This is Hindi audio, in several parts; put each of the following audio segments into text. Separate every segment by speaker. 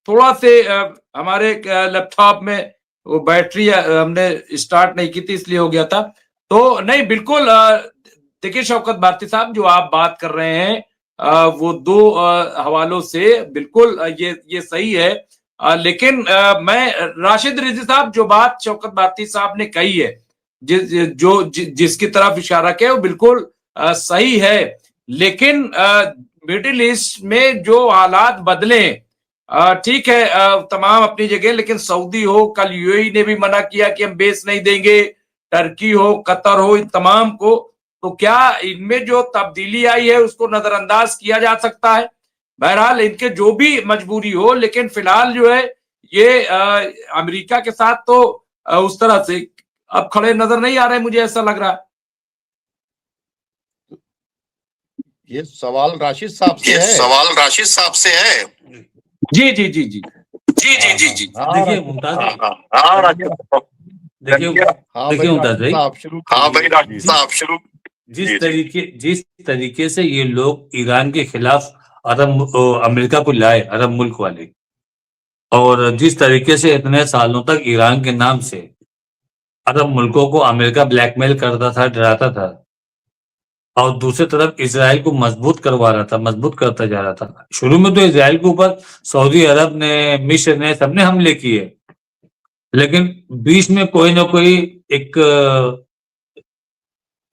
Speaker 1: थोड़ा से हमारे लैपटॉप में वो बैटरी हमने स्टार्ट नहीं की थी, इसलिए हो गया था। तो नहीं, बिल्कुल देखिए शौकत भारती साहब, जो आप बात कर रहे हैं वो दो हवालों से बिल्कुल ये सही है। लेकिन मैं राशिद रिजवी साहब, जो बात शौकत भारती साहब ने कही है, जिसकी तरफ इशारा किया, वो बिल्कुल सही है। लेकिन मिडिल ईस्ट में जो हालात बदले, ठीक है, तमाम अपनी जगह, लेकिन सऊदी हो, कल यूएई ने भी मना किया कि हम बेस नहीं देंगे, टर्की हो, कतर हो, इन तमाम को, तो क्या इनमें जो तब्दीली आई है उसको नजरअंदाज किया जा सकता है? बहरहाल इनके जो भी मजबूरी हो, लेकिन फिलहाल जो है ये अमेरिका के साथ तो उस तरह से अब खड़े नजर नहीं आ रहे, मुझे ऐसा लग रहा है।
Speaker 2: ये सवाल राशिद साहब से है।
Speaker 3: सवाल राशिद साहब से है।
Speaker 1: जी जी जी जी
Speaker 3: जी जी जी जी।
Speaker 4: देखिए मुमताज,
Speaker 2: देखिए
Speaker 4: मुमताज भाई,
Speaker 2: आप शुरू।
Speaker 3: हाँ भाई, राशिद साहब शुरू।
Speaker 4: जिस तरीके से ये लोग ईरान के खिलाफ अमेरिका को लाए, अरब मुल्क वाले, और जिस तरीके से इतने सालों तक ईरान के नाम से अरब मुल्कों को अमेरिका ब्लैकमेल करता था, डराता था, और दूसरी तरफ इसराइल को मजबूत करवा रहा था, मजबूत करता जा रहा था। शुरू में तो इसराइल के ऊपर सऊदी अरब ने, मिस्र ने, सबने हमले किए, लेकिन बीच में कोई ना कोई एक,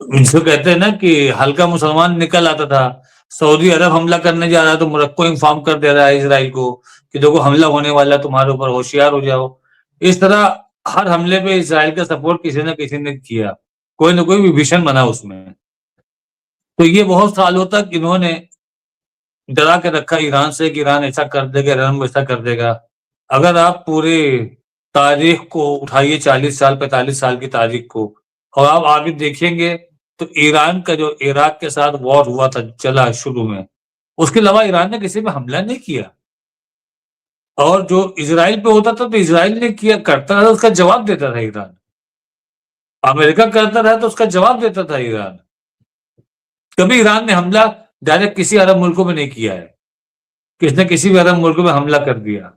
Speaker 4: जिसको कहते हैं ना कि हल्का मुसलमान निकल आता था। सऊदी अरब हमला करने जा रहा है तो मोरक्को इन्फॉर्म कर दे रहा है इसराइल को कि देखो हमला होने वाला, तुम्हारे ऊपर, होशियार हो जाओ। इस तरह हर हमले पे इसराइल का सपोर्ट किसी न किसी ने किया, कोई ना कोई विभीषण बना उसमें। तो ये बहुत सालों तक इन्होंने डरा के रखा ईरान से कि ईरान ऐसा कर देगा, ईरान वैसा कर देगा। अगर आप पूरे तारीख को उठाइए, 40 साल 45 साल की तारीख को, और आप आगे देखेंगे तो ईरान का जो इराक के साथ वॉर हुआ था, चला शुरू में, उसके अलावा ईरान ने किसी पे हमला नहीं किया। और जो इजराइल पे होता था तो इजराइल ने किया, करता था, उसका जवाब देता था ईरान। अमेरिका करता रहा तो उसका जवाब देता था ईरान। कभी ईरान ने हमला डायरेक्ट किसी अरब मुल्कों में नहीं किया है, किसने किसी भी अरब मुल्कों में हमला कर दिया।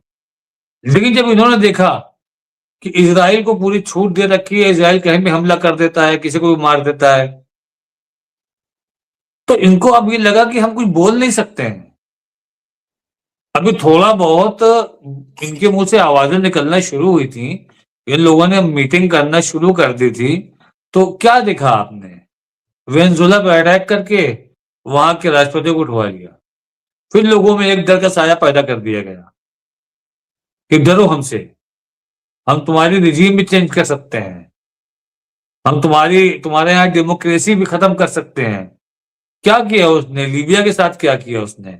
Speaker 4: लेकिन जब इन्होंने देखा कि इजराइल को पूरी छूट दे रखी है, इजराइल कहीं भी हमला कर देता है, किसी को भी मार देता है, तो इनको अब ये लगा कि हम कुछ बोल नहीं सकते हैं। अभी थोड़ा बहुत इनके मुंह से आवाजें निकलना शुरू हुई थी, इन लोगों ने मीटिंग करना शुरू कर दी थी, तो क्या देखा आपने? वेनेजुएला पे अटैक करके वहां के राष्ट्रपति को उठवा लिया, फिर लोगों में एक डर का साया पैदा कर दिया गया कि डरो हमसे, हम तुम्हारी रिजीम भी चेंज कर सकते हैं, हम तुम्हारे यहाँ डेमोक्रेसी भी खत्म कर सकते हैं। क्या किया उसने? लीबिया के साथ क्या किया उसने?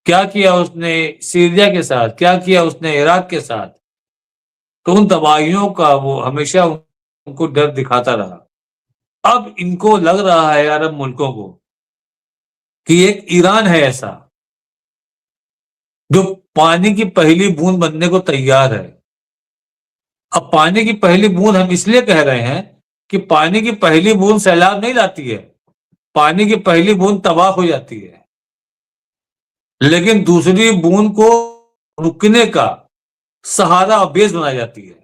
Speaker 4: क्या किया उसने सीरिया के साथ? क्या किया उसने इराक के साथ? तो उन तबाहियों का वो हमेशा उनको डर दिखाता रहा। अब इनको लग रहा है अरब मुल्कों को कि एक ईरान है ऐसा जो पानी की पहली बूंद बनने को तैयार है। अब पानी की पहली बूंद हम इसलिए कह रहे हैं कि पानी की पहली बूंद सैलाब नहीं लाती है, पानी की पहली बूंद तबाह हो जाती है, लेकिन दूसरी बूंद को रुकने का सहारा और बेस बनाई जाती है।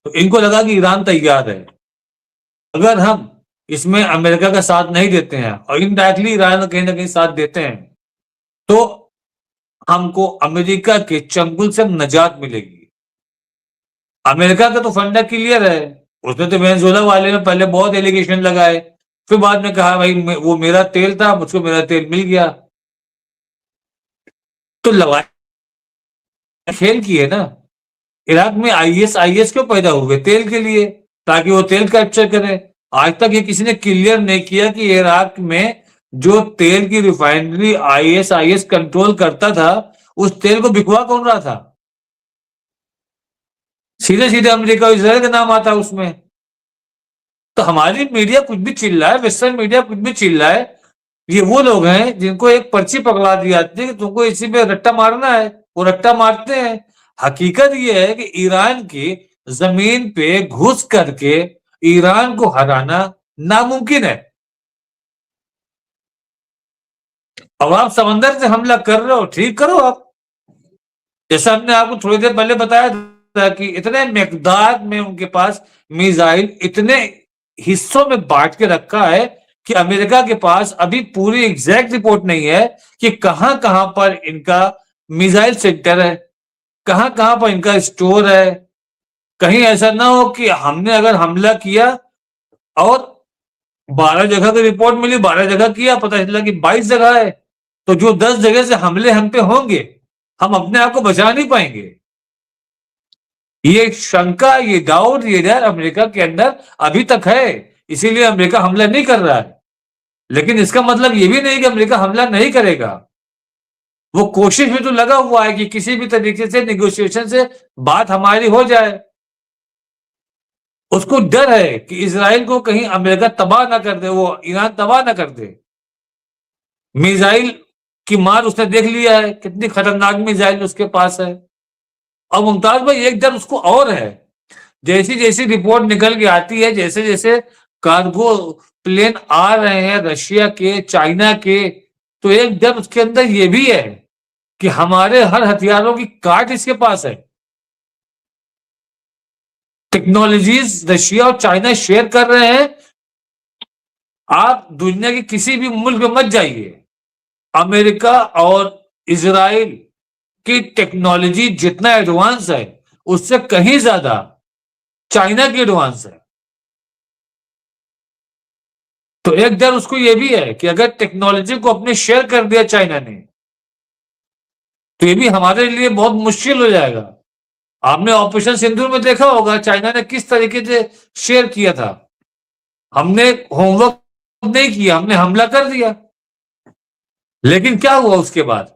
Speaker 4: तो इनको लगा कि ईरान तैयार है, अगर हम इसमें अमेरिका का साथ नहीं देते हैं और इनडायरेक्टली ईरान कहीं ना कहीं साथ देते हैं, तो हमको अमेरिका के चंगुल से नजात मिलेगी। अमेरिका का तो फंडा क्लियर है, उसने तो वेनेजुएला वाले ने पहले बहुत एलिगेशन लगाए, फिर बाद में कहा भाई वो मेरा तेल था, मुझको मेरा तेल मिल गया। तो लड़ाई खेल की है ना। इराक में आईएस क्यों पैदा हुए? तेल के लिए, ताकि वो तेल कैप्चर करे। आज तक ये किसी ने क्लियर नहीं किया कि इराक में जो तेल की रिफाइनरी आईएस कंट्रोल करता था, उस तेल को बिकवा कौन रहा था? सीधे सीधे अमेरिका और इजराइल का नाम आता है उसमें। तो हमारी मीडिया कुछ भी चिल्ला है, वेस्टर्न मीडिया कुछ भी चिल्ला है, ये वो लोग हैं जिनको एक पर्ची पकड़ा दी जाती है कि तुमको इसी पे रट्टा मारना है, वो रट्टा मारते हैं। हकीकत ये है कि ईरान की जमीन पे घुस करके ईरान को हराना नामुमकिन है। अब आप समंदर से हमला कर रहे हो, ठीक करो, आप जैसा हमने आपको थोड़ी देर पहले बताया था कि इतने मिकदार में उनके पास मिसाइल इतने हिस्सों में बांट के रखा है कि अमेरिका के पास अभी पूरी एग्जैक्ट रिपोर्ट नहीं है कि कहां कहां पर इनका मिसाइल सेंटर है, कहां कहां पर इनका स्टोर है। कहीं ऐसा ना हो कि हमने अगर हमला किया और 12 जगह की रिपोर्ट मिली, 12 जगह किया, पता चला कि 22 जगह है, तो जो 10 जगह से हमले हम पे होंगे हम अपने आप को बचा नहीं पाएंगे। ये शंका, ये डाउट, ये डर अमेरिका के अंदर अभी तक है, इसीलिए अमेरिका हमला नहीं कर रहा है। लेकिन इसका मतलब ये भी नहीं कि अमेरिका हमला नहीं करेगा। वो कोशिश में तो लगा हुआ है कि किसी भी तरीके से नेगोशिएशन से बात हमारी हो जाए। उसको डर है कि इजराइल को कहीं अमेरिका तबाह ना कर दे, वो ईरान तबाह ना कर दे। मिसाइल की मार उसने देख लिया है, कितनी खतरनाक मिसाइल उसके पास है। और मुमताज भाई एक डर उसको और है, जैसी जैसी रिपोर्ट निकल के आती है, जैसे जैसे कार्गो प्लेन आ रहे हैं रशिया के, चाइना के, तो एक डर उसके अंदर ये भी है कि हमारे हर हथियारों की काट इसके पास है। टेक्नोलॉजीज रशिया और चाइना शेयर कर रहे हैं। आप दुनिया के किसी भी मुल्क में मत जाइए, अमेरिका और इजराइल की टेक्नोलॉजी जितना एडवांस है उससे कहीं ज्यादा चाइना की एडवांस है। तो एक डर उसको यह भी है कि अगर टेक्नोलॉजी को अपने शेयर कर दिया चाइना ने तो ये भी हमारे लिए बहुत मुश्किल हो जाएगा। आपने ऑपरेशन सिंदूर में देखा होगा चाइना ने किस तरीके से शेयर किया था। हमने होमवर्क नहीं किया, हमने हमला कर दिया, लेकिन क्या हुआ उसके बाद?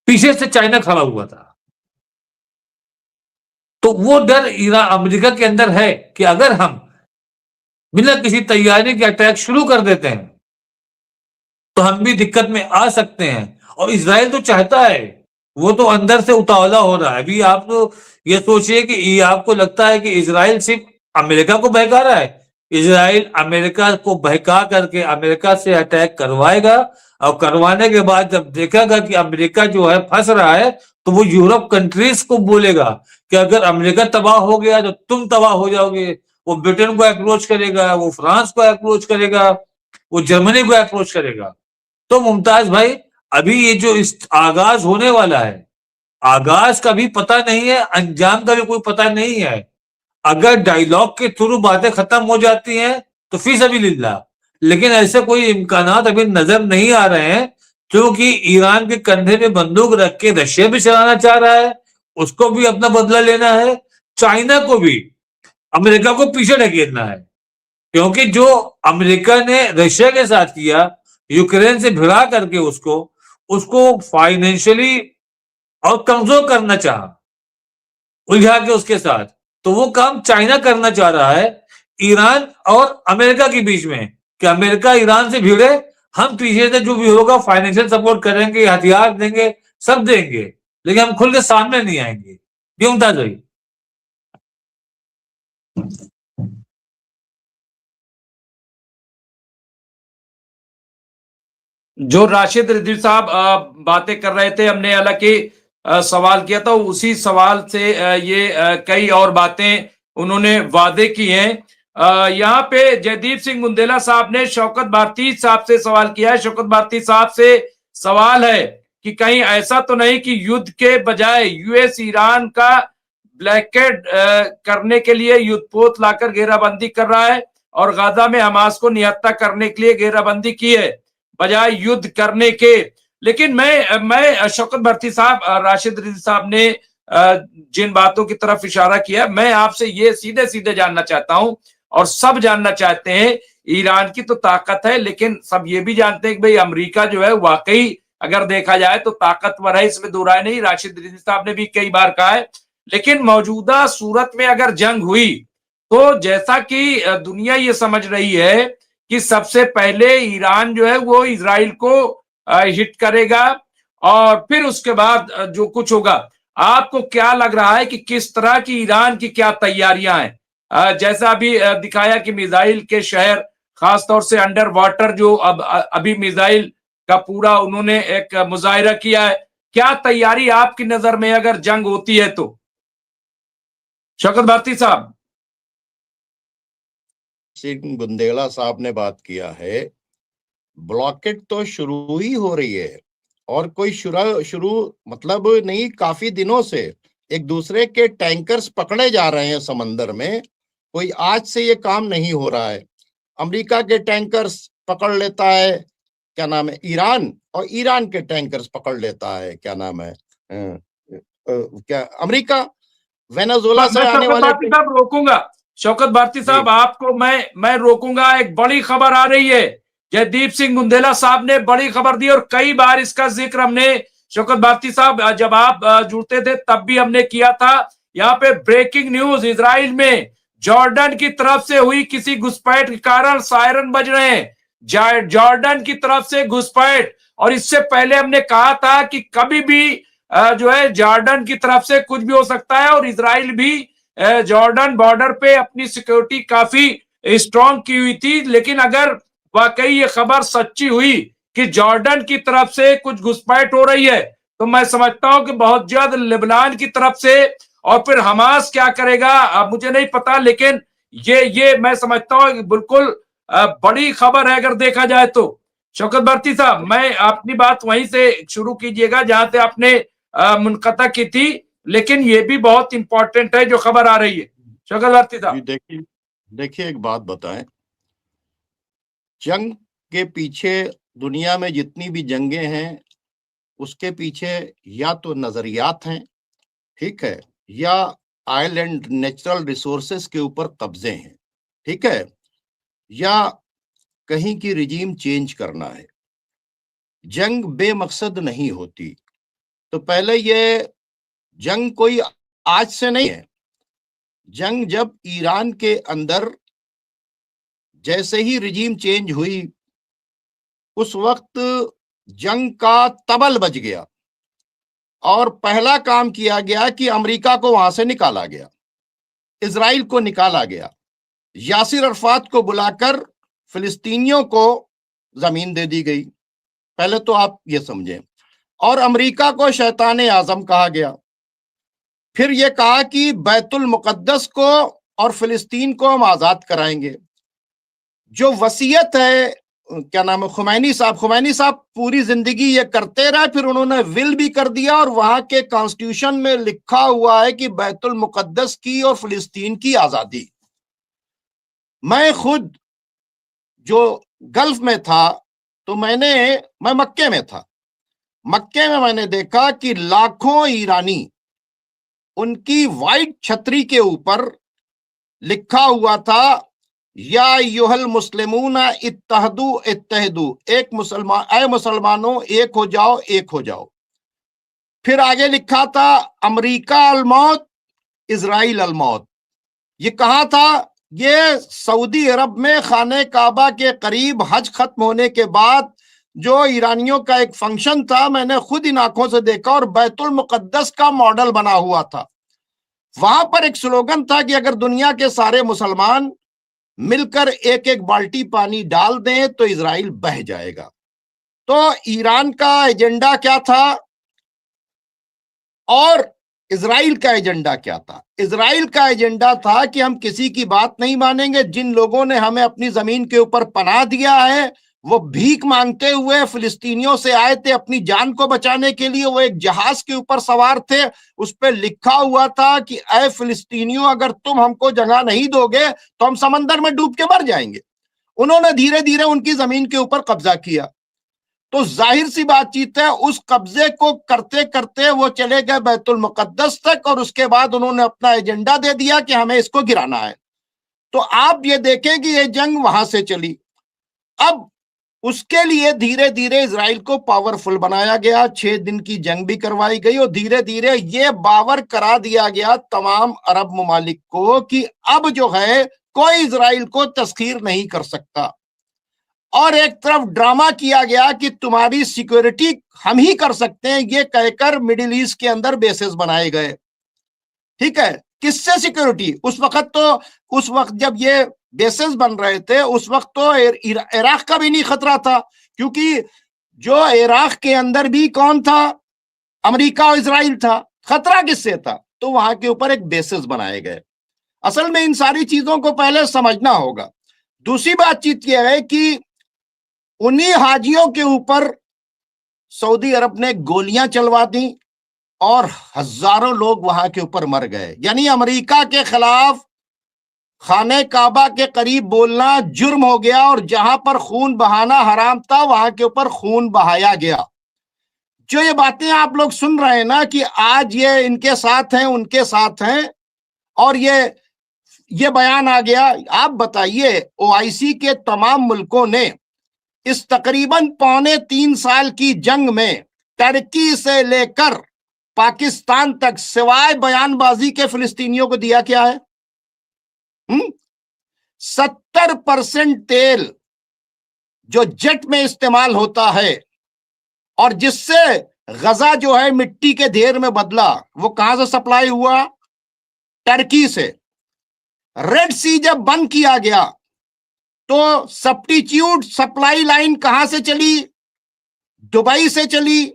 Speaker 4: पीछे से चाइना खड़ा हुआ था। तो वो डर ईरान अमेरिका के अंदर है कि अगर हम बिना किसी तैयारी के अटैक शुरू कर देते हैं तो हम भी दिक्कत में आ सकते हैं। और इजराइल तो चाहता है, वो तो अंदर से उतावला हो रहा है। अभी आप तो ये सोचिए कि आपको लगता है कि इजराइल सिर्फ अमेरिका को बहका रहा है। इजराइल अमेरिका को बहका करके अमेरिका से अटैक करवाएगा और करवाने के बाद जब देखेगा कि अमेरिका जो है फंस रहा है तो वो यूरोप कंट्रीज को बोलेगा कि अगर अमेरिका तबाह हो गया तो तुम तबाह हो जाओगे। वो ब्रिटेन को अप्रोच करेगा, वो फ्रांस को अप्रोच करेगा, वो जर्मनी को अप्रोच करेगा। तो मुमताज भाई अभी ये जो इस आगाज होने वाला है, आगाज का भी पता नहीं है, अंजाम का भी कोई पता नहीं है। अगर डायलॉग के थ्रू बातें खत्म हो जाती हैं तो फिर सभी लिल्ला, लेकिन ऐसे कोई इम्कानात अभी नजर नहीं आ रहे हैं, क्योंकि ईरान के कंधे में बंदूक रख के रशिया भी चलाना चाह रहा है, उसको भी अपना बदला लेना है, चाइना को भी अमेरिका को पीछे ढकेलना है। क्योंकि जो अमेरिका ने रशिया के साथ किया, यूक्रेन से भिड़ा करके उसको फाइनेंशियली और कमजोर करना चाहा, उलझा के उसके साथ, तो वो काम चाइना करना चाह रहा है ईरान और अमेरिका के बीच में कि अमेरिका ईरान से भिड़े, हम पीछे से जो भी होगा फाइनेंशियल सपोर्ट करेंगे, हथियार देंगे, सब देंगे, लेकिन हम खुल के सामने नहीं आएंगे। क्यों था भाई?
Speaker 1: जो राशिद रिजवी साहब बातें कर रहे थे, हमने हालांकि सवाल किया था, उसी सवाल से ये कई और बातें उन्होंने वादे की हैं। यहाँ पे जयदीप सिंह बुंदेला साहब ने शौकत भारती साहब से सवाल किया है। शौकत भारती साहब से सवाल है कि कहीं ऐसा तो नहीं कि युद्ध के बजाय यूएस ईरान का ब्लैकेट करने के लिए युद्धपोत लाकर घेराबंदी कर रहा है और गाजा में हमास को निहत्था करने के लिए घेराबंदी की है बजाय युद्ध करने के। लेकिन मैं शौकत भारती साहब, राशिद रिजवी साहब ने जिन बातों की तरफ इशारा किया, मैं आपसे ये सीधे सीधे जानना चाहता हूं और सब जानना चाहते हैं। ईरान की तो ताकत है, लेकिन सब ये भी जानते हैं कि भाई अमेरिका जो है वाकई अगर देखा जाए तो ताकतवर है, इसमें दो राय नहीं। राशिद रिजवी साहब ने भी कई बार कहा है। लेकिन मौजूदा सूरत में अगर जंग हुई तो जैसा कि दुनिया ये समझ रही है कि सबसे पहले ईरान जो है वो इजराइल को हिट करेगा और फिर उसके बाद जो कुछ होगा। आपको क्या लग रहा है कि किस तरह की ईरान की क्या तैयारियां हैं? जैसा अभी दिखाया कि मिसाइल के शहर, खासतौर से अंडर वाटर जो अभी मिसाइल का पूरा उन्होंने एक मुजाहिरा किया है, क्या तैयारी आपकी नजर में अगर जंग होती है तो? शौकत भारती साहब।
Speaker 2: सिंह बुंदेला साहब ने बात किया है, ब्लॉकेट तो शुरू ही हो रही है, और कोई शुरू मतलब नहीं, काफी दिनों से एक दूसरे के टैंकर्स पकड़े जा रहे हैं समंदर में। कोई आज से ये काम नहीं हो रहा है। अमेरिका के टैंकर्स पकड़ लेता है, क्या नाम है, ईरान, और ईरान के टैंकर्स पकड़ लेता है, क्या नाम है, क्या, अमेरिका। वेनेजुएला से आने
Speaker 1: शौकत
Speaker 2: वाले
Speaker 1: भारती साहब रोकूंगा, शौकत भारती साहब आपको मैं रोकूंगा। एक बड़ी खबर आ रही है, जयदीप सिंह बुंदेला साहब ने बड़ी खबर दी और कई बार इसका जिक्र हमने, शौकत भारती साहब जब आप जुड़ते थे तब भी हमने किया था। यहाँ पे ब्रेकिंग न्यूज, इजराइल में जॉर्डन की तरफ से हुई किसी घुसपैठ के कारण सायरन बज रहे हैं, जॉर्डन की तरफ से घुसपैठ। और इससे पहले हमने कहा था कि कभी भी जो है जॉर्डन की तरफ से कुछ भी हो सकता है, और इजराइल भी जॉर्डन बॉर्डर पे अपनी सिक्योरिटी काफी स्ट्रांग की हुई थी। लेकिन अगर वाकई ये खबर सच्ची हुई कि जॉर्डन की तरफ से कुछ घुसपैठ हो रही है, तो मैं समझता हूं कि बहुत जल्द लेबनान की तरफ से, और फिर हमास क्या करेगा अब मुझे नहीं पता, लेकिन ये मैं समझता हूं बिल्कुल बड़ी खबर है अगर देखा जाए तो। शौकत भारती साहब, मैं अपनी बात वहीं से शुरू कीजिएगा जहां से आपने मुनक़ता की थी, लेकिन ये भी बहुत इंपॉर्टेंट है जो खबर आ रही है। शौकत भारती साहब।
Speaker 2: देखिए एक बात बताएं, जंग के पीछे, दुनिया में जितनी भी जंगें हैं उसके पीछे या तो नजरियात हैं, ठीक है, या ऑयल एंड नेचुरल रिसोर्सेस के ऊपर कब्जे हैं, ठीक है, या कहीं की रिजीम चेंज करना है। जंग बेमकसद नहीं होती। तो पहले ये जंग कोई आज से नहीं है। जंग जब ईरान के अंदर जैसे ही रिजीम चेंज हुई, उस वक्त जंग का तबल बज गया और पहला काम किया गया कि अमेरिका को वहां से निकाला गया, इजराइल को निकाला गया, यासिर अरफात को बुलाकर फिलिस्तीनियों को जमीन दे दी गई। पहले तो आप ये समझें। और अमेरिका को शैतान आजम कहा गया। फिर यह कहा कि बैतुल मुकद्दस को और फिलिस्तीन को हम आजाद कराएंगे। जो वसीयत है, क्या नाम है, खुमैनी साहब पूरी जिंदगी ये करते रहे, फिर उन्होंने विल भी कर दिया और वहां के कॉन्स्टिट्यूशन में लिखा हुआ है कि बैतुल मुकद्दस की और फिलिस्तीन की आजादी। मैं खुद जो गल्फ में था, तो मैं मक्के में था। मक्के में मैंने देखा कि लाखों ईरानी, उनकी वाइट छतरी के ऊपर लिखा हुआ था, या युहल मुस्लिमूना इत्तहदू इत्तहदू, ऐ मुसलमानों एक हो जाओ, एक हो जाओ। फिर आगे लिखा था अमेरिका अलमौत, इजराइल अलमौत। ये कहा था, ये सऊदी अरब में खाने काबा के करीब हज खत्म होने के बाद जो ईरानियों का एक फंक्शन था, मैंने खुद इन आंखों से देखा, और बैतुल मुकद्दस का मॉडल बना हुआ था। वहां पर एक स्लोगन था कि अगर दुनिया के सारे मुसलमान मिलकर एक एक बाल्टी पानी डाल दें तो इजराइल बह जाएगा। तो ईरान का एजेंडा क्या था और इजराइल का एजेंडा क्या था? इजराइल का एजेंडा था कि हम किसी की बात नहीं मानेंगे। जिन लोगों ने हमें अपनी जमीन के ऊपर पनाह दिया है, वो भीख मांगते हुए फिलिस्तीनियों से आए थे अपनी जान को बचाने के लिए। वो एक जहाज के ऊपर सवार थे, उस पर लिखा हुआ था कि ऐ फिलिस्तीनियों, अगर तुम हमको जगह नहीं दोगे तो हम समंदर में डूब के मर जाएंगे। उन्होंने धीरे धीरे उनकी जमीन के ऊपर कब्जा किया। तो जाहिर सी बातचीत है, उस कब्जे को करते करते वो चले गए बैतुल मुकद्दस तक, और उसके बाद उन्होंने अपना एजेंडा दे दिया कि हमें इसको गिराना है। तो आप ये देखें कि ये जंग वहां से चली। अब उसके लिए धीरे धीरे इजराइल को पावरफुल बनाया गया, 6 दिन की जंग भी करवाई गई, और धीरे धीरे ये बावर करा दिया गया तमाम अरब ममालिक को कि अब जो है कोई इजराइल को तस्खीर नहीं कर सकता। और एक तरफ ड्रामा किया गया कि तुम्हारी सिक्योरिटी हम ही कर सकते हैं, ये कहकर मिडिल ईस्ट के अंदर बेसेस बनाए गए। ठीक है, किससे सिक्योरिटी? उस वक्त जब ये बेसेस बन रहे थे, उस वक्त तो इराक का भी नहीं खतरा था, क्योंकि जो इराक के अंदर भी कौन था? अमेरिका और इजराइल था। खतरा किससे था? तो वहां के ऊपर एक बेसिस बनाए गए। असल में इन सारी चीजों को पहले समझना होगा। दूसरी बातचीत यह है कि उन्हीं हाजियों के ऊपर सऊदी अरब ने गोलियां चलवा दी और हजारों लोग वहां के ऊपर मर गए। यानी अमेरिका के खिलाफ खाने काबा के करीब बोलना जुर्म हो गया, और जहां पर खून बहाना हराम था वहां के ऊपर खून बहाया गया। जो ये बातें आप लोग सुन रहे हैं ना कि आज ये इनके साथ हैं, उनके साथ हैं, और ये बयान आ गया। आप बताइए, ओआईसी के तमाम मुल्कों ने इस तकरीबन 3.25 साल की जंग में टर्की से लेकर पाकिस्तान तक सिवाय बयानबाजी के फिलिस्तीनियों को दिया क्या है? 70% तेल जो जेट में इस्तेमाल होता है और जिससे गजा जो है मिट्टी के ढेर में बदला, वो कहां से सप्लाई हुआ? टर्की से। रेड सी जब बंद किया गया तो सब्स्टिट्यूट सप्लाई लाइन कहां से चली? दुबई से चली।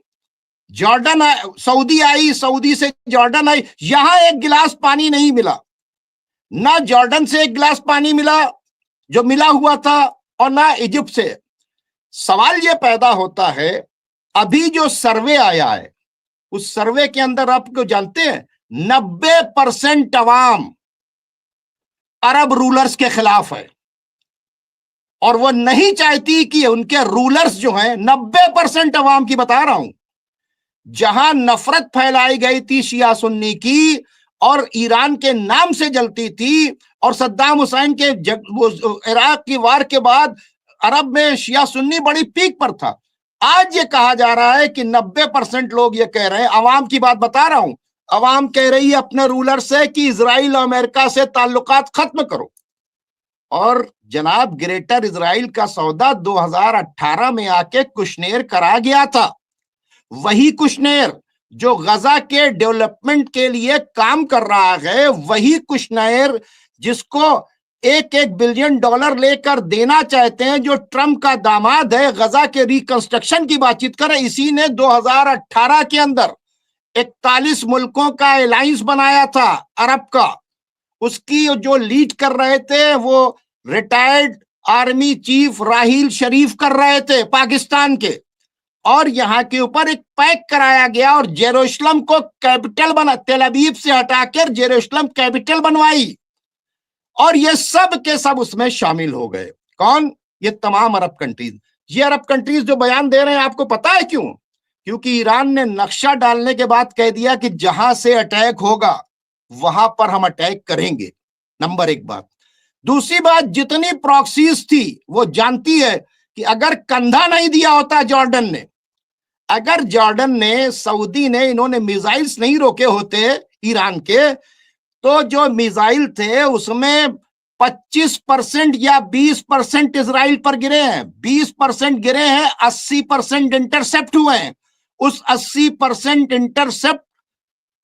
Speaker 2: जॉर्डन सऊदी आई, सऊदी से जॉर्डन आई। यहां एक गिलास पानी नहीं मिला, ना जॉर्डन से एक गिलास पानी मिला जो मिला हुआ था, और ना इजिप्ट से। सवाल यह पैदा होता है, अभी जो सर्वे आया है उस सर्वे के अंदर आपको जानते हैं 90% अवाम अरब रूलर्स के खिलाफ है, और वो नहीं चाहती कि उनके रूलर्स जो हैं, 90% अवाम की बता रहा हूं, जहां नफरत फैलाई गई थी शिया सुन्नी की और ईरान के नाम से जलती थी, और सद्दाम हुसैन के इराक की वार के बाद अरब में शिया सुन्नी बड़ी पीक पर था। आज ये कहा जा रहा है कि 90% लोग ये कह रहे हैं, अवाम की बात बता रहा हूं, अवाम कह रही है अपने रूलर से कि इजराइल और अमेरिका से ताल्लुकात खत्म करो। और जनाब, ग्रेटर इजराइल का सौदा 2018 में आके कुशनेर करा गया था। वही कुशनेर जो गजा के डेवलपमेंट के लिए काम कर रहा है, वही कुशनेर जिसको $1 बिलियन लेकर देना चाहते हैं, जो ट्रंप का दामाद है, गजा के रिकंस्ट्रक्शन की बातचीत करे, इसी ने 2018 के अंदर 41 मुल्कों का अलायंस बनाया था अरब का। उसकी जो लीड कर रहे थे वो रिटायर्ड आर्मी चीफ राहील शरीफ कर रहे थे पाकिस्तान के, और यहां के ऊपर एक पैक कराया गया और जेरूशलम को कैपिटल बना, तेल अवीव से हटाकर जेरूशलम कैपिटल बनवाई, और ये सब के सब उसमें शामिल हो गए। कौन? ये तमाम अरब कंट्रीज। ये अरब कंट्रीज जो बयान दे रहे हैं, आपको पता है क्यों? क्योंकि ईरान ने नक्शा डालने के बाद कह दिया कि जहां से अटैक होगा वहां पर हम अटैक करेंगे। नंबर एक बात। दूसरी बात, जितनी प्रॉक्सीज थी वो जानती है कि अगर कंधा नहीं दिया होता जॉर्डन ने, अगर जॉर्डन ने, सऊदी ने, इन्होंने मिसाइल्स नहीं रोके होते ईरान के, तो जो मिसाइल थे उसमें 25% या 20% इजराइल पर गिरे हैं, 20% गिरे हैं, 80% इंटरसेप्ट हुए हैं। उस 80% इंटरसेप्ट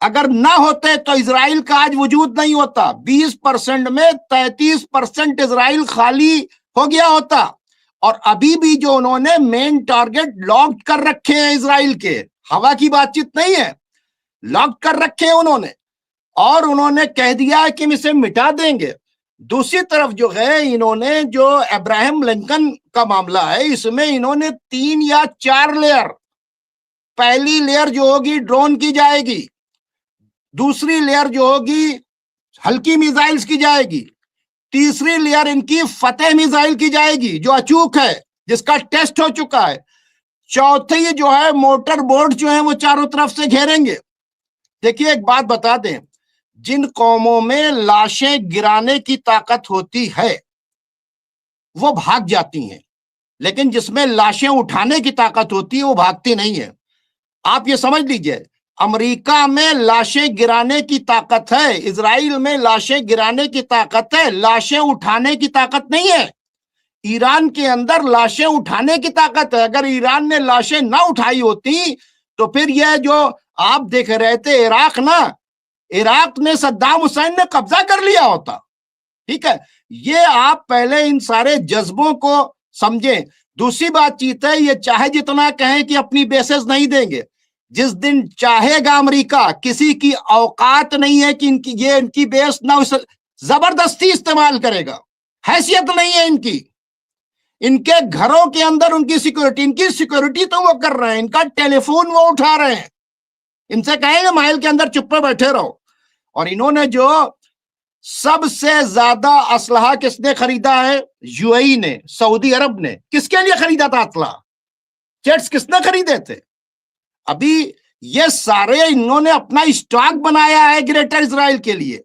Speaker 2: अगर ना होते तो इजराइल का आज वजूद नहीं होता। 20% में 33% इजराइल खाली हो गया होता, और अभी भी जो उन्होंने मेन टारगेट लॉक कर रखे हैं इजराइल के, हवा की बातचीत नहीं है, लॉक कर रखे हैं उन्होंने, और उन्होंने कह दिया है कि हम इसे मिटा देंगे। दूसरी तरफ जो है, इन्होंने जो अब्राहम लिंकन का मामला है, इसमें इन्होंने 3 या 4 लेयर, पहली लेयर जो होगी ड्रोन की जाएगी, दूसरी लेयर जो होगी हल्की मिसाइल्स की जाएगी, तीसरी लेयर इनकी फतेह मिसाइल की जाएगी जो अचूक है, जिसका टेस्ट हो चुका है, चौथी जो है मोटर बोर्ड जो है वो चारों तरफ से घेरेंगे। देखिए एक बात बता दें, जिन कौमों में लाशें गिराने की ताकत होती है वो भाग जाती हैं, लेकिन जिसमें लाशें उठाने की ताकत होती है वो भागती नहीं है। आप ये समझ लीजिए, अमेरिका में लाशें गिराने की ताकत है, इजराइल में लाशें गिराने की ताकत है, लाशें उठाने की ताकत नहीं है। ईरान के अंदर लाशें उठाने की ताकत है। अगर ईरान ने लाशें ना उठाई होती तो फिर यह जो आप देख रहे थे इराक ना, इराक ने सद्दाम हुसैन ने कब्जा कर लिया होता। ठीक है, ये आप पहले इन सारे जज्बों को समझें। दूसरी बातचीत है, ये चाहे जितना कहें कि अपनी बेसेस नहीं देंगे, जिस दिन चाहेगा अमेरिका, किसी की औकात नहीं है कि इनकी बेस ना जबरदस्ती इस्तेमाल करेगा, हैसियत नहीं है इनकी। इनके घरों के अंदर इनकी सिक्योरिटी तो वो कर रहे हैं, इनका टेलीफोन वो उठा रहे हैं। इनसे कहेंगे महल के अंदर चुप पे बैठे रहो। और इन्होंने जो सबसे ज्यादा असलहा किसने खरीदा है? यूएई ने, सऊदी अरब ने। किसके लिए खरीदा था असलहा? जेट्स किसने खरीदे थे? अभी ये सारे इन्होंने अपना स्टॉक बनाया है ग्रेटर इजराइल के लिए।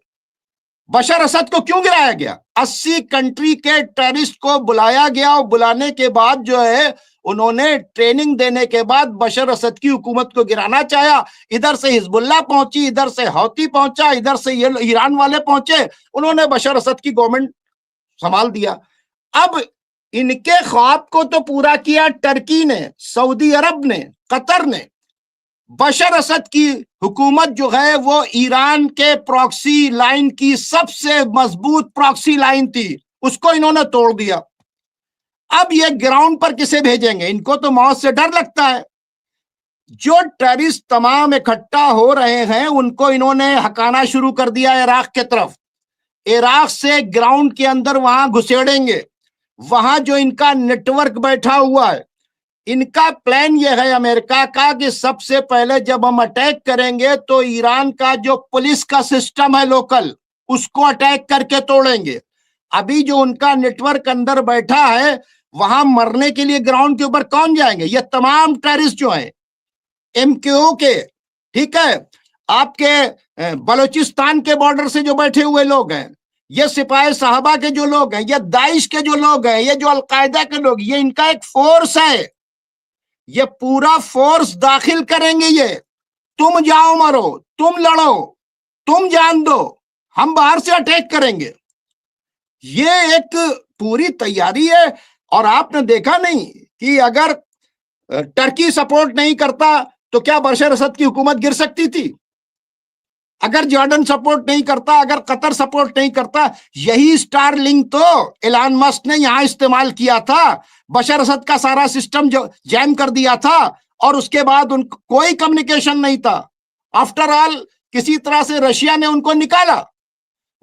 Speaker 2: बशर असद को क्यों गिराया गया? 80 कंट्री के टेररिस्ट को बुलाया गया और बुलाने के बाद जो है उन्होंने ट्रेनिंग देने के बाद बशर असद की हुकूमत को गिराना चाहा। इधर से हिजबुल्लाह पहुंची, इधर से हौती पहुंचा, इधर से ये ईरान वाले पहुंचे, उन्होंने बशर असद की गवर्नमेंट संभाल दिया। अब इनके ख्वाब को तो पूरा किया टर्की ने, सऊदी अरब ने, कतर ने। बशर असद की हुकूमत जो है वो ईरान के प्रॉक्सी लाइन की सबसे मजबूत प्रॉक्सी लाइन थी, उसको इन्होंने तोड़ दिया। अब ये ग्राउंड पर किसे भेजेंगे? इनको तो मौत से डर लगता है। जो टेररिस्ट तमाम इकट्ठा हो रहे हैं उनको इन्होंने हकाना शुरू कर दिया इराक के तरफ। इराक से ग्राउंड के अंदर वहां घुसेड़ेंगे। वहां जो इनका नेटवर्क बैठा हुआ है, इनका प्लान यह है अमेरिका का कि सबसे पहले जब हम अटैक करेंगे तो ईरान का जो पुलिस का सिस्टम है लोकल, उसको अटैक करके तोड़ेंगे। अभी जो उनका नेटवर्क अंदर बैठा है, वहां मरने के लिए ग्राउंड के ऊपर कौन जाएंगे? ये तमाम टेररिस्ट जो हैं एमक्यू के, ठीक है, आपके बलूचिस्तान के बॉर्डर से जो बैठे हुए लोग हैं, ये सिपाही साहबा के जो लोग हैं, ये दाइश के जो लोग हैं, ये जो अलकायदा के लोग, ये इनका एक फोर्स है। ये पूरा फोर्स दाखिल करेंगे। ये तुम जाओ मरो, तुम लड़ो, तुम जान दो, हम बाहर से अटैक करेंगे। ये एक पूरी तैयारी है। और आपने देखा नहीं कि अगर टर्की सपोर्ट नहीं करता तो क्या बशर असद की हुकूमत गिर सकती थी? अगर जॉर्डन सपोर्ट नहीं करता, अगर कतर सपोर्ट नहीं करता, यही स्टारलिंक तो एलन मस्क ने यहां इस्तेमाल किया था। बशर असद का सारा सिस्टम जो जैम कर दिया था और उसके बाद उनको कोई कम्युनिकेशन नहीं था। आफ्टर ऑल किसी तरह से रशिया ने उनको निकाला।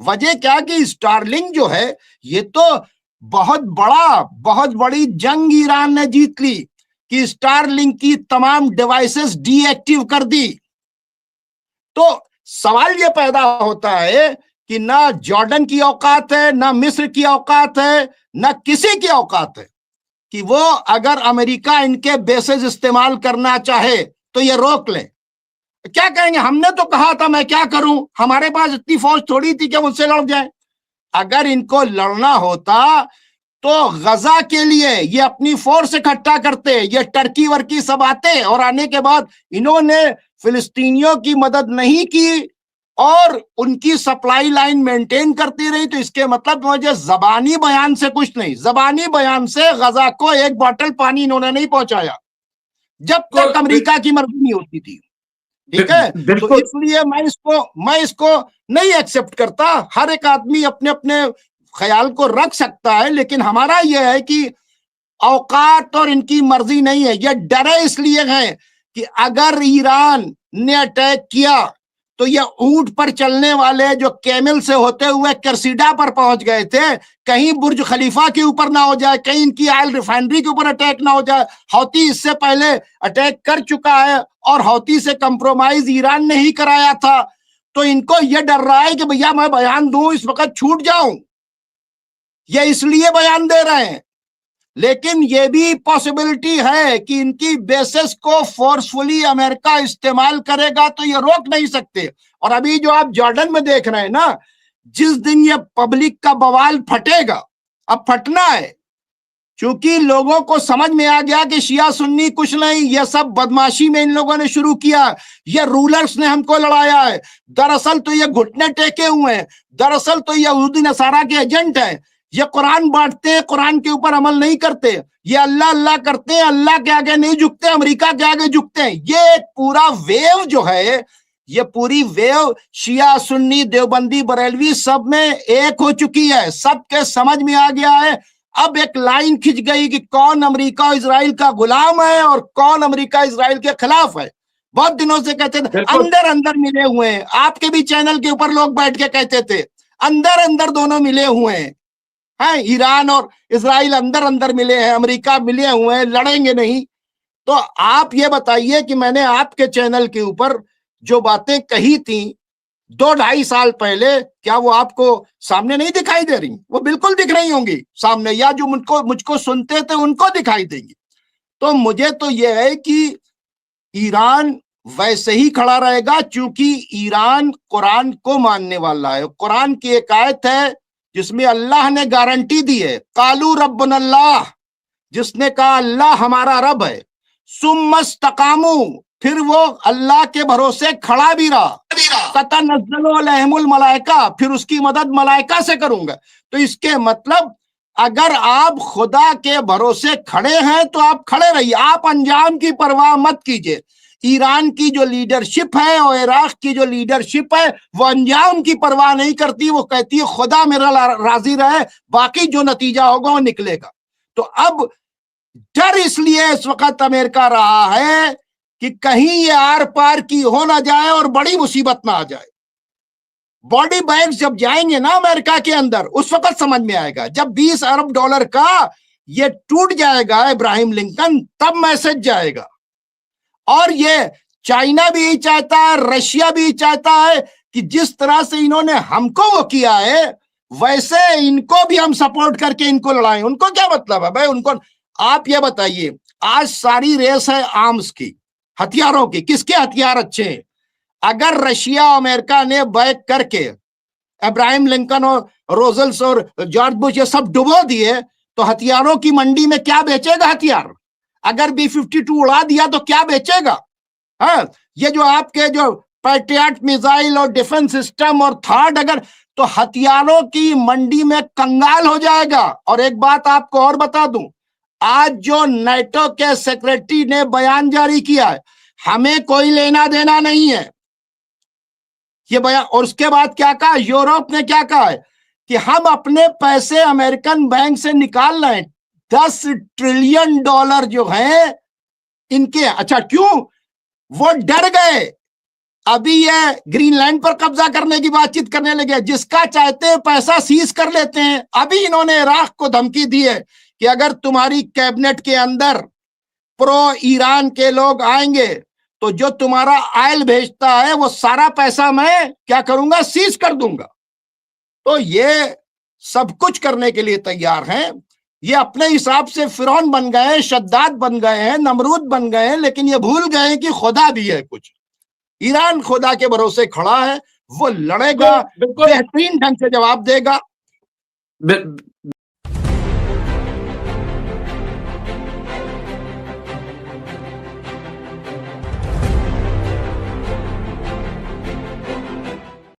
Speaker 2: वजह क्या कि स्टारलिंक जो है ये तो बहुत बड़ी जंग ईरान ने जीत ली कि स्टारलिंक की तमाम डिवाइसेस डीएक्टिव कर दी। तो सवाल ये पैदा होता है कि ना जॉर्डन की औकात है, ना मिस्र की औकात है, ना किसी की औकात है कि वो अगर अमेरिका इनके बेसेस इस्तेमाल करना चाहे तो ये रोक लें। क्या कहेंगे? हमने तो कहा था, मैं क्या करूं, हमारे पास इतनी फौज थोड़ी थी कि हम उनसे लड़ जाएं। अगर इनको लड़ना होता तो गजा के लिए ये अपनी फोर्स इकट्ठा करते, ये टर्की वर्की सब आते, और आने के बाद इन्होंने फिलिस्तीनियों की मदद नहीं की और उनकी सप्लाई लाइन मेंटेन करती रही। तो इसके मतलब मुझे जबानी बयान से कुछ नहीं, जबानी बयान से गजा को एक बोतल पानी इन्होंने नहीं पहुंचाया जब तक अमेरिका की मर्जी नहीं होती थी। ठीक है, तो इसलिए मैं इसको नहीं एक्सेप्ट करता। हर एक आदमी अपने अपने ख्याल को रख सकता है, लेकिन हमारा यह है कि औकात और इनकी मर्जी नहीं है। ये डरे इसलिए हैं कि अगर ईरान ने अटैक किया तो ये ऊंट पर चलने वाले जो कैमल से होते हुए करसीडा पर पहुंच गए थे, कहीं बुर्ज खलीफा के ऊपर ना हो जाए, कहीं इनकी ऑयल रिफाइनरी के ऊपर अटैक ना हो जाए। हौती इससे पहले अटैक कर चुका है और हौती से कंप्रोमाइज ईरान ने ही कराया था। तो इनको ये डर रहा है कि भैया मैं बयान दूं इस वक्त छूट जाऊं, ये इसलिए बयान दे रहे हैं। लेकिन ये भी पॉसिबिलिटी है कि इनकी बेसिस को फोर्सफुली अमेरिका इस्तेमाल करेगा, तो ये रोक नहीं सकते। और अभी जो आप जॉर्डन में देख रहे हैं ना, जिस दिन ये पब्लिक का बवाल फटेगा, अब फटना है, क्योंकि लोगों को समझ में आ गया कि शिया सुन्नी कुछ नहीं, ये सब बदमाशी में इन लोगों ने शुरू किया, ये रूलर्स ने हमको लड़ाया है। दरअसल तो ये घुटने टेके हुए हैं, दरअसल तो ये यहूदी नसारा के एजेंट हैं। ये कुरान बांटते हैं, कुरान के ऊपर अमल नहीं करते, ये अल्लाह अल्लाह करते हैं, अल्लाह के आगे नहीं झुकते, अमेरिका के आगे झुकते हैं। ये पूरा वेव जो है, ये पूरी वेव शिया सुन्नी देवबंदी बरेलवी सब में एक हो चुकी है, सबके समझ में आ गया है। अब एक लाइन खिंच गई कि कौन अमेरिका इजराइल का गुलाम है और कौन अमेरिका इजराइल के खिलाफ है। बहुत दिनों से कहते थे,
Speaker 1: बिल्कुल।
Speaker 2: अंदर अंदर मिले हुए हैं। आपके भी चैनल के ऊपर लोग बैठ के कहते थे अंदर अंदर दोनों मिले हुए हैं, ईरान और इजराइल अंदर अंदर मिले हैं, अमेरिका मिले हुए हैं, लड़ेंगे नहीं। तो आप ये बताइए कि मैंने आपके चैनल के ऊपर जो बातें कही थी 2-2.5 साल पहले, क्या वो आपको सामने नहीं दिखाई दे रही? वो बिल्कुल दिख रही होंगी सामने, या जो मुझको सुनते थे उनको दिखाई देंगी। तो मुझे तो यह है कि ईरान वैसे ही खड़ा रहेगा, क्योंकि ईरान कुरान को मानने वाला है। कुरान की एक आयत है जिसमें अल्लाह ने गारंटी दी है, कालू रब्बुनल्लाह, जिसने कहा अल्लाह हमारा रब है, सुम्मस्तकामू, फिर वो अल्लाह के भरोसे खड़ा भी रहा, ततनज़्ज़लु अलैहिमुल मलाइका, फिर उसकी मदद मलाइका से करूंगा। तो इसके मतलब अगर आप खुदा के भरोसे खड़े हैं तो आप खड़े रहिए, आप अंजाम की परवाह मत कीजिए। ईरान की जो लीडरशिप है और इराक की जो लीडरशिप है वो अंजाम की परवाह नहीं करती, वो कहती है खुदा मेरा राजी रहे, बाकी जो नतीजा होगा वो निकलेगा। तो अब डर इसलिए इस वक्त अमेरिका रहा है कि कहीं ये आर पार की हो ना जाए और बड़ी मुसीबत में आ जाए। बॉडी बैग्स जब जाएंगे ना अमेरिका के अंदर, उस वक्त समझ में आएगा। जब 20 अरब डॉलर का ये टूट जाएगा इब्राहिम लिंकन, तब मैसेज जाएगा। और ये चाइना भी यही चाहता है, रशिया भी चाहता है कि जिस तरह से इन्होंने हमको वो किया है वैसे इनको भी हम सपोर्ट करके इनको लड़ाएं। उनको क्या मतलब है भाई? उनको आप ये बताइए, आज सारी रेस है आर्म्स की, हथियारों की, किसके हथियार अच्छे हैं? अगर रशिया अमेरिका ने बैक करके इब्राहिम लिंकन और रोजल्स और जॉर्ज बुश ये सब डुबो दिए तो हथियारों की मंडी में क्या बेचेगा हथियार? अगर B-52 उड़ा दिया तो क्या बेचेगा? ये जो आपके जो पैट्रियट मिसाइल और डिफेंस सिस्टम और थर्ड, अगर तो हथियारों की मंडी में कंगाल हो जाएगा। और एक बात आपको और बता दूं, आज जो नाटो के सेक्रेटरी ने बयान जारी किया है, हमें कोई लेना देना नहीं है, ये बयान। और उसके बाद क्या कहा? यूरोप ने क्या कहा है कि हम अपने पैसे अमेरिकन बैंक से निकाल रहे हैं, $10 ट्रिलियन जो है इनके। अच्छा, क्यों? वो डर गए। अभी ये ग्रीनलैंड पर कब्जा करने की बातचीत करने लगे, जिसका चाहते हैं पैसा सीज कर लेते हैं। अभी इन्होंने इराक को धमकी दी है कि अगर तुम्हारी कैबिनेट के अंदर प्रो ईरान के लोग आएंगे तो जो तुम्हारा ऑयल भेजता है वो सारा पैसा मैं क्या करूंगा? सीज कर दूंगा। तो ये सब कुछ करने के लिए तैयार हैं। ये अपने हिसाब से फिरौन बन गए, शद्दाद बन गए हैं, नमरूद बन गए हैं, लेकिन ये भूल गए हैं कि खुदा भी है कुछ। ईरान खुदा के भरोसे खड़ा है, वो लड़ेगा,
Speaker 1: बिल्कुल
Speaker 2: बेहतरीन ढंग से जवाब देगा।